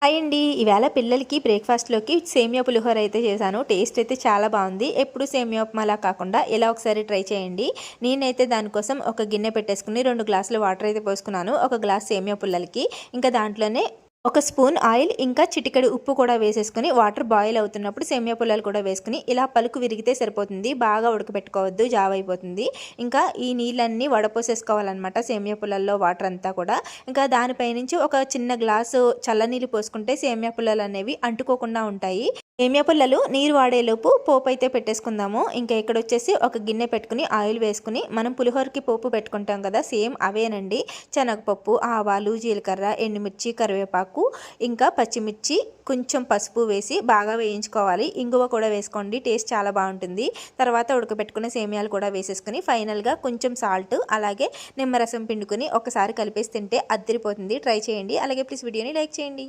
Hi అండి. ఈవేళ పిల్లలకి బ్రేక్‌ఫాస్ట్‌లోకి సేమియా పులిహోర అయితే చేశాను. టేస్ట్ అయితే చాలా బావుంది. ఎప్పుడు సేమియా ఉప్మాలా కాకుండా ఇలా ఒకసారి ట్రై చేయండి. నేనైతే దానికోసం ఒక గిన్నె పెట్టేసుకొని 2 గ్లాసులు వాటర్ అయితే పోసుకున్నాను. ఒక గ్లాస్ సేమియా పుల్లలకి. ఇంకా దాంట్లోనే ఒక స్పూన్ ఆయిల్ ఇంకా చిటికెడు ఉప్పు కూడా వేసేసుకొని వాటర్ బాయిల్ అవుతున్నప్పుడు సేమియా పుల్లలు కూడా వేసుకొని ఇలా పలుకు విరిగితే సరిపోతుంది. బాగా ఉడకపెట్టుకోవద్దు, జావ అయిపోతుంది. ఇంకా ఈ నీళ్ళన్నీ వడపోసేసుకోవాలన్నమాట సేమియా పుల్లల్లో వాటర్ అంతా కూడా. ఇంకా దానిపై నుంచి ఒక చిన్న గ్లాసు చల్లనీళ్ళు పోసుకుంటే సేమియా పుల్లలు అనేవి అంటుకోకుండా ఉంటాయి. సేమియా పుల్లలు నీరు వాడేలోపు పోపు అయితే పెట్టేసుకుందాము. ఇంకా ఇక్కడ వచ్చేసి ఒక గిన్నె పెట్టుకుని ఆయిల్ వేసుకుని మనం పులిహోరకి పోపు పెట్టుకుంటాం కదా, సేమ్ అవేనండి. శనగపప్పు, ఆవాలు, జీలకర్ర, ఎండుమిర్చి, కరివేపాకు, ఇంకా పచ్చిమిర్చి, కొంచెం పసుపు వేసి బాగా వేయించుకోవాలి. ఇంగువ కూడా వేసుకోండి, టేస్ట్ చాలా బాగుంటుంది. తర్వాత ఉడకబెట్టుకున్న సేమియాలు కూడా వేసేసుకుని ఫైనల్గా కొంచెం సాల్ట్ అలాగే నిమ్మరసం పిండుకొని ఒకసారి కలిపేసి తింటే అద్దరిపోతుంది. ట్రై చేయండి. అలాగే ప్లీజ్ వీడియోని లైక్ చేయండి.